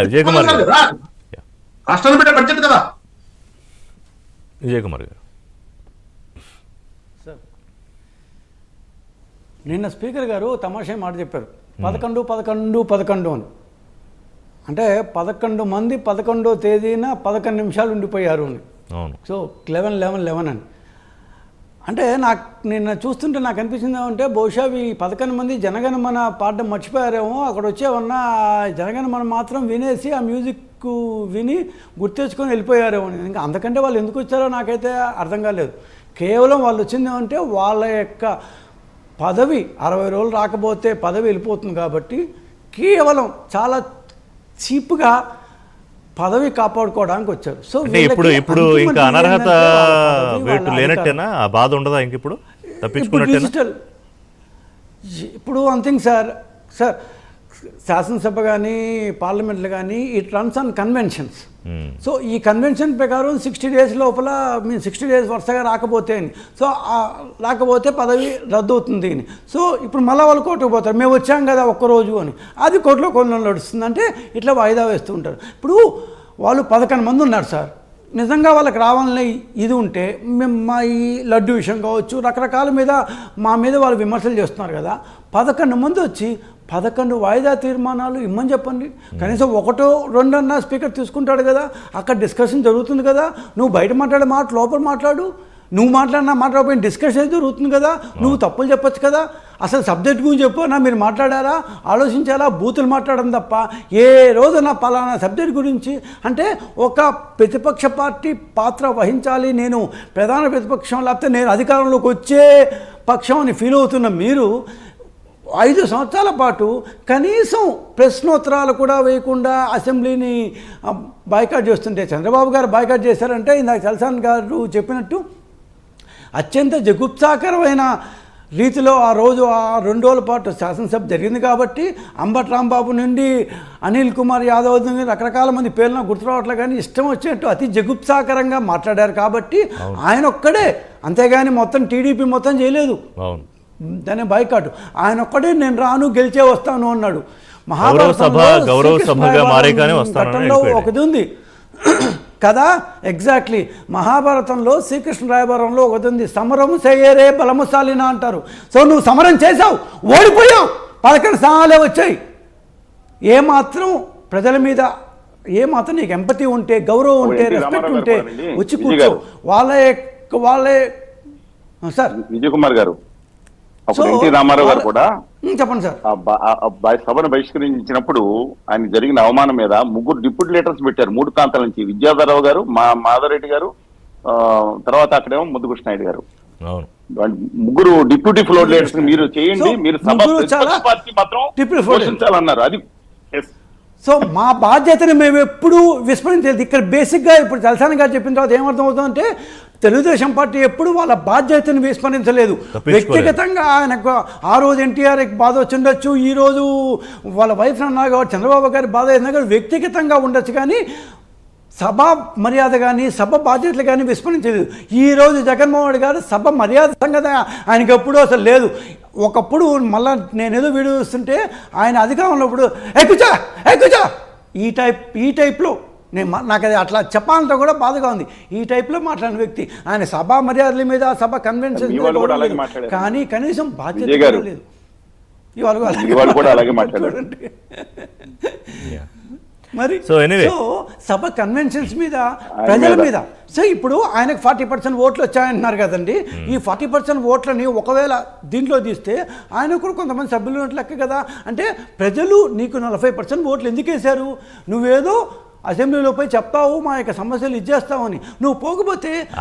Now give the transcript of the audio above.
విజయ్ కుమార్ గారు. రాష్ట్రాన్ని పెట్టే బడ్జెట్ కదా. విజయ్ కుమార్ గారు, నిన్న స్పీకర్ గారు తమాషా మాట చెప్పారు, 11 11 11 అని. అంటే 11 మంది 11వ తేదీన 11 నిమిషాలు ఉండిపోయారు అని. అవును. సో 11 11 11 అని. అంటే నాకు నిన్న చూస్తుంటే నాకు అనిపించింది ఏమంటే, బహుశా ఈ 11 మంది జనగణమన పాడడం మర్చిపోయారేమో, అక్కడ వచ్చేవన్నా జనగణమన మాత్రం వినేసి ఆ మ్యూజిక్ విని గుర్తెచ్చుకొని వెళ్ళిపోయారేమో. ఇంకా అంతకంటే వాళ్ళు ఎందుకు వచ్చారో నాకైతే అర్థం కాలేదు. కేవలం వాళ్ళు వచ్చింది ఏమంటే వాళ్ళ యొక్క పదవి 60 రోజులు రాకపోతే పదవి వెళ్ళిపోతుంది కాబట్టి కేవలం చాలా చీప్గా పదవి కాపాడుకోవడానికి వచ్చారు. సో ఇప్పుడు ఇంకా అనర్హత వేటు లేనట్టేనా? ఆ బాధ ఉండదా ఇంక? ఇప్పుడు తప్పించుకున్నట్టేనా? ఇప్పుడు అంతింగ్ సార్ శాసనసభ కానీ పార్లమెంట్లు కానీ it runs on conventions. So ఈ కన్వెన్షన్ ప్రకారం 60 డేస్ లోపల 60 డేస్ వరుసగా రాకపోతే అని, సో రాకపోతే పదవి రద్దు అవుతుంది అని. సో ఇప్పుడు మళ్ళీ వాళ్ళు కోర్టుకు పోతారు, మేము వచ్చాం కదా ఒక్కరోజు అని. అది కోర్టులో కొన్ని నడుస్తుంది. అంటే ఇట్లా వాయిదా వేస్తూ ఉంటారు. ఇప్పుడు వాళ్ళు 11 మంది ఉన్నారు సార్. నిజంగా వాళ్ళకి రావాలనే ఇది ఉంటే మేము మా ఈ లడ్డు విషయం కావచ్చు, రకరకాల మీద మా మీద వాళ్ళు విమర్శలు చేస్తున్నారు కదా. 11 మంది వచ్చి 11 వాయిదా తీర్మానాలు ఇమ్మని చెప్పండి. కనీసం 1 2 అన్నా స్పీకర్ తీసుకుంటాడు కదా. అక్కడ డిస్కషన్ జరుగుతుంది కదా. నువ్వు బయట మాట్లాడే మాట లోపల మాట్లాడు. నువ్వు మాట్లాడినా మాట్లాడకపోయిన డిస్కషన్ జరుగుతుంది కదా. నువ్వు తప్పులు చెప్పచ్చు కదా. అసలు సబ్జెక్ట్ గురించి చెప్పు. మీరు మాట్లాడారా, ఆలోచించారా, బూతులు మాట్లాడడం తప్ప ఏ రోజున పలానా సబ్జెక్ట్ గురించి అంటే ఒక ప్రతిపక్ష పార్టీ పాత్ర వహించాలి. నేను ప్రధాన ప్రతిపక్షం లేకపోతే నేను అధికారంలోకి వచ్చే పక్షం అని ఫీల్ అవుతున్న మీరు 5 సంవత్సరాల పాటు కనీసం ప్రశ్నోత్తరాలు కూడా వేయకుండా అసెంబ్లీని బాయ్కాట్ చేస్తుంటే, చంద్రబాబు గారు బాయ్కాట్ చేశారంటే ఇందాక చలసాని గారు చెప్పినట్టు అత్యంత జగుప్సాకరమైన రీతిలో ఆ రోజు ఆ 2 రోజుల పాటు శాసనసభ జరిగింది. కాబట్టి అంబటి రాంబాబు నుండి అనిల్ కుమార్ యాదవ్ నుండి రకరకాల మంది పేర్లను గుర్తురావట్లే, కానీ ఇష్టం వచ్చినట్టు అతి జగుప్సాకరంగా మాట్లాడారు. కాబట్టి ఆయన ఒక్కడే, అంతేగాని మొత్తం టీడీపీ మొత్తం చేయలేదు దాన్ని బాయ్కాట్. ఆయన ఒక్కడే నేను రాను గెలిచే వస్తాను అన్నాడు. మహాభారతంలో ఒకటి ఉంది కదా, ఎగ్జాక్ట్లీ మహాభారతంలో శ్రీకృష్ణ రాయబారంలో ఒకటి ఉంది, సమరము చేయరే బలముశాలిన అంటారు. సో నువ్వు సమరం చేసావు, ఓడిపోయావు, 11 స్థానాలే వచ్చాయి. ఏమాత్రం ప్రజల మీద ఏమాత్రం నీకు ఎంపతి ఉంటే, గౌరవం ఉంటే, రెస్పెక్ట్ ఉంటే వచ్చి కూర్చో. వాళ్ళే సార్ విజయ్ కుమార్ గారు, ఎన్టీ రామారావు గారు కూడా చెప్పండి సార్, సభను బహిష్కరించినప్పుడు ఆయన జరిగిన అవమానం మీద 3 డిప్యూటీ లీడర్స్ పెట్టారు 3 ప్రాంతాల నుంచి. విద్యాధరరావు గారు, మాధవరెడ్డి గారు, తర్వాత అక్కడేమో ముద్దుకృష్ణ నాయుడు గారు. 3 డిప్యూటీ ఫ్లోర్ లీడర్స్ మీరు చేయండి, మీరు పార్టీ మాత్రం పోషించాలన్నారు. అది సో మా బాధ్యతని మేము ఎప్పుడూ విస్మరించలేదు. ఇక్కడ బేసిక్గా ఇప్పుడు చలసాని గారు చెప్పిన తర్వాత ఏమర్థం అవుతుందంటే, తెలుగుదేశం పార్టీ ఎప్పుడు వాళ్ళ బాధ్యతను విస్మరించలేదు. వ్యక్తిగతంగా ఆయనకు ఆ రోజు ఎన్టీఆర్ బాధ వచ్చి ఉండొచ్చు, ఈరోజు వాళ్ళ వైఫ్ అన్నా కాబట్టి చంద్రబాబు గారి బాధ అయినా కానీ వ్యక్తిగతంగా ఉండొచ్చు, కానీ సభ మర్యాద కానీ సభ బాధ్యతలు కానీ విస్మరించలేదు. ఈరోజు జగన్మోహన్ రెడ్డి గారు సభ మర్యాద సంగతి ఆయనకి ఎప్పుడూ అసలు లేదు. ఒకప్పుడు మళ్ళీ నేనేదో వీడియో చూస్తుంటే ఆయన అధికారంలో ఇప్పుడు ఎక్కుచా ఈ టైప్లో నాకు అది అట్లా చెప్పాలంటే కూడా బాధగా ఉంది. ఈ టైప్లో మాట్లాడిన వ్యక్తి ఆయన సభా మర్యాదల మీద, సభ కన్వెన్షన్ కానీ కనీసం బాధ్యత లేదు. ఇవాళ కూడా అలాగే మాట్లాడారు మరి. సో సభ కన్వెన్షన్స్ మీద, ప్రజల మీద. సో ఇప్పుడు ఆయనకు 40% ఓట్లు వచ్చాయంటున్నారు కదండి. ఈ 40% ఓట్లని ఒకవేళ దీంట్లో తీస్తే ఆయన కూడా కొంతమంది సభ్యులు లెక్క కదా. అంటే ప్రజలు నీకు 40% ఓట్లు ఎందుకు వేశారు? నువ్వేదో అసెంబ్లీలో పోయి చెప్తావు మా యొక్క సమస్యలు ఇచ్చేస్తావని. నువ్వు పోకపోతే